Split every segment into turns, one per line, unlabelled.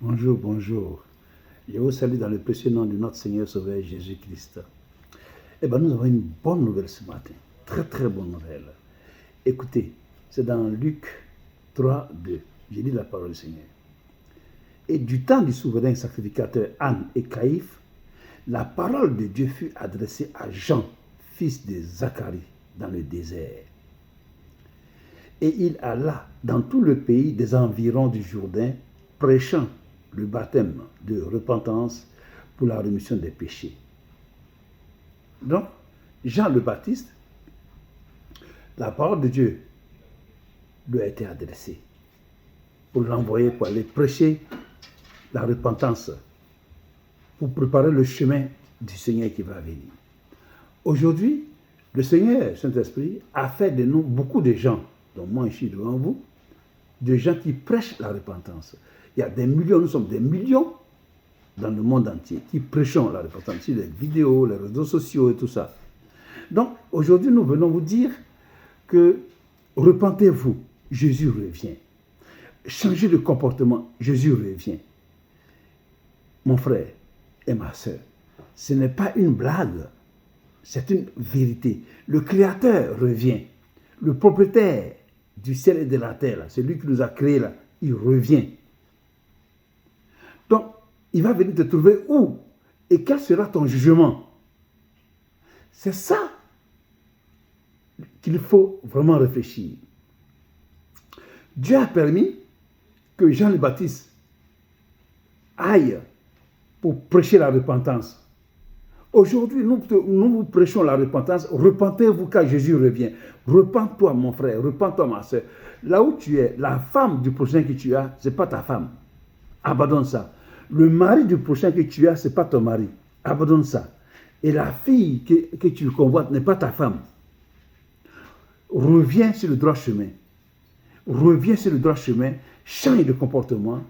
Bonjour, bonjour. Je vous salue dans le précieux nom de notre Seigneur Sauveur Jésus-Christ. Eh bien, nous avons une bonne nouvelle ce matin. Très, très bonne nouvelle. Écoutez, c'est dans Luc 3, 2. J'ai dit la parole du Seigneur. Et du temps du souverain sacrificateur Anne et Caïphe, la parole de Dieu fut adressée à Jean, fils de Zacharie, dans le désert. Et il alla dans tout le pays des environs du Jourdain, prêchant le baptême de repentance pour la rémission des péchés. Donc, Jean le Baptiste, la parole de Dieu lui a été adressée pour l'envoyer pour aller prêcher la repentance, pour préparer le chemin du Seigneur qui va venir. Aujourd'hui, le Seigneur, Saint-Esprit, a fait de nous beaucoup de gens, dont moi je suis devant vous, de gens qui prêchent la repentance. Il y a des millions, nous sommes des millions dans le monde entier qui prêchons la repentance, sur les vidéos, les réseaux sociaux et tout ça. Donc, aujourd'hui, nous venons vous dire que repentez-vous, Jésus revient. Changez de comportement, Jésus revient. Mon frère et ma soeur, ce n'est pas une blague, c'est une vérité. Le Créateur revient. Le propriétaire du ciel et de la terre, celui qui nous a créés là, il revient. Donc, il va venir te trouver où? Et quel sera ton jugement? C'est ça qu'il faut vraiment réfléchir. Dieu a permis que Jean le Baptiste aille pour prêcher la repentance. Aujourd'hui, nous vous prêchons la repentance. Repentez-vous car Jésus revient. Repends-toi, mon frère. Repends-toi, ma soeur. Là où tu es, la femme du prochain que tu as, ce n'est pas ta femme. Abandonne ça. Le mari du prochain que tu as, ce n'est pas ton mari. Abandonne ça. Et la fille que tu convoites n'est pas ta femme. Reviens sur le droit chemin. Reviens sur le droit chemin. Change de comportement.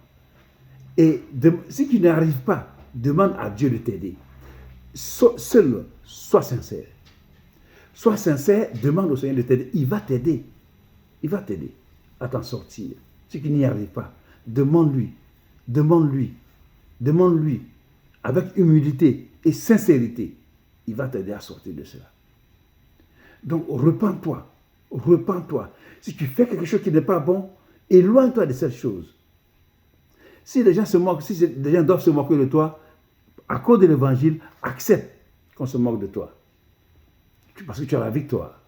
Et si tu n'arrives pas, demande à Dieu de t'aider. Seul, sois sincère. Sois sincère, demande au Seigneur de t'aider. Il va t'aider. Il va t'aider à t'en sortir. Si tu n'y arrives pas, demande-lui. Demande-lui. Demande-lui avec humilité et sincérité. Il va t'aider à sortir de cela. Donc, repens-toi. Repens-toi. Si tu fais quelque chose qui n'est pas bon, éloigne-toi de cette chose. Si les gens se moquent, si les gens doivent se moquer de toi, à cause de l'évangile, accepte qu'on se moque de toi. Parce que tu as la victoire.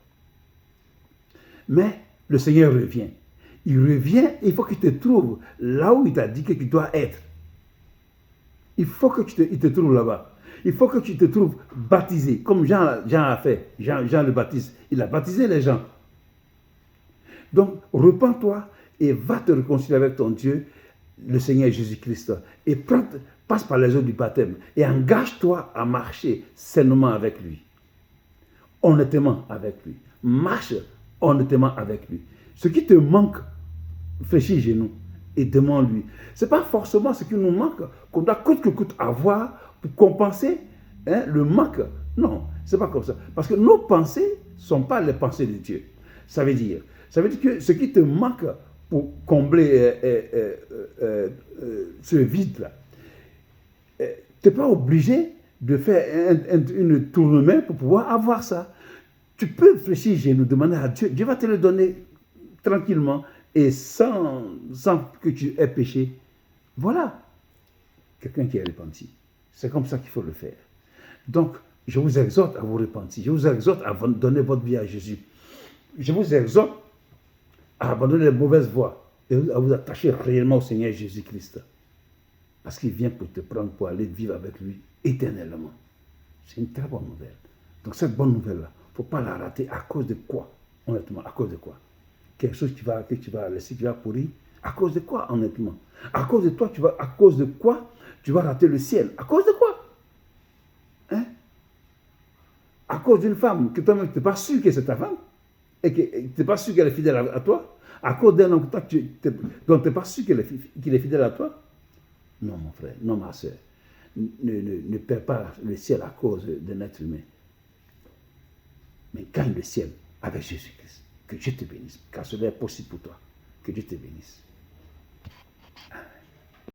Mais le Seigneur revient. Il revient et il faut qu'il te trouve là où il t'a dit que tu dois être. Il faut qu'il te trouve là-bas. Il faut que tu te trouves baptisé, comme Jean a fait. Jean le Baptiste, il a baptisé les gens. Donc, repens-toi et va te réconcilier avec ton Dieu, le Seigneur Jésus-Christ. Et passe par les eaux du baptême et engage-toi à marcher sainement avec lui. Honnêtement avec lui. Marche honnêtement avec lui. Ce qui te manque, fléchis les genoux et demande-lui. Ce n'est pas forcément ce qui nous manque qu'on doit coûte que coûte avoir pour compenser le manque. Non, ce n'est pas comme ça. Parce que nos pensées ne sont pas les pensées de Dieu. Ça veut dire que ce qui te manque pour combler ce vide-là, tu n'es pas obligé de faire une tournement pour pouvoir avoir ça. Tu peux réfléchir et nous demander à Dieu. Dieu va te le donner tranquillement et sans que tu aies péché. Voilà quelqu'un qui est repenti. C'est comme ça qu'il faut le faire. Donc, je vous exhorte à vous repentir. Je vous exhorte à donner votre vie à Jésus. Je vous exhorte à abandonner les mauvaises voies et à vous attacher réellement au Seigneur Jésus-Christ. Parce qu'il vient pour te prendre pour aller vivre avec lui éternellement. C'est une très bonne nouvelle. Donc cette bonne nouvelle-là, il ne faut pas la rater. À cause de quoi? Honnêtement, à cause de quoi? Quelque chose que tu vas laisser, qui va pourrir. À cause de quoi, honnêtement? À cause de toi, à cause de quoi tu vas rater le ciel? À cause de quoi? Hein? À cause d'une femme que toi-même, tu n'es pas sûr que c'est ta femme et que tu n'es pas sûr qu'elle est fidèle à toi? À cause d'un homme dont tu n'es pas sûr qu'il est fidèle à toi? Non, mon frère, non, ma soeur. Ne perds pas le ciel à cause d'un être humain. Mais gagne le ciel avec Jésus-Christ. Que Dieu te bénisse. Car cela est possible pour toi. Que Dieu te bénisse.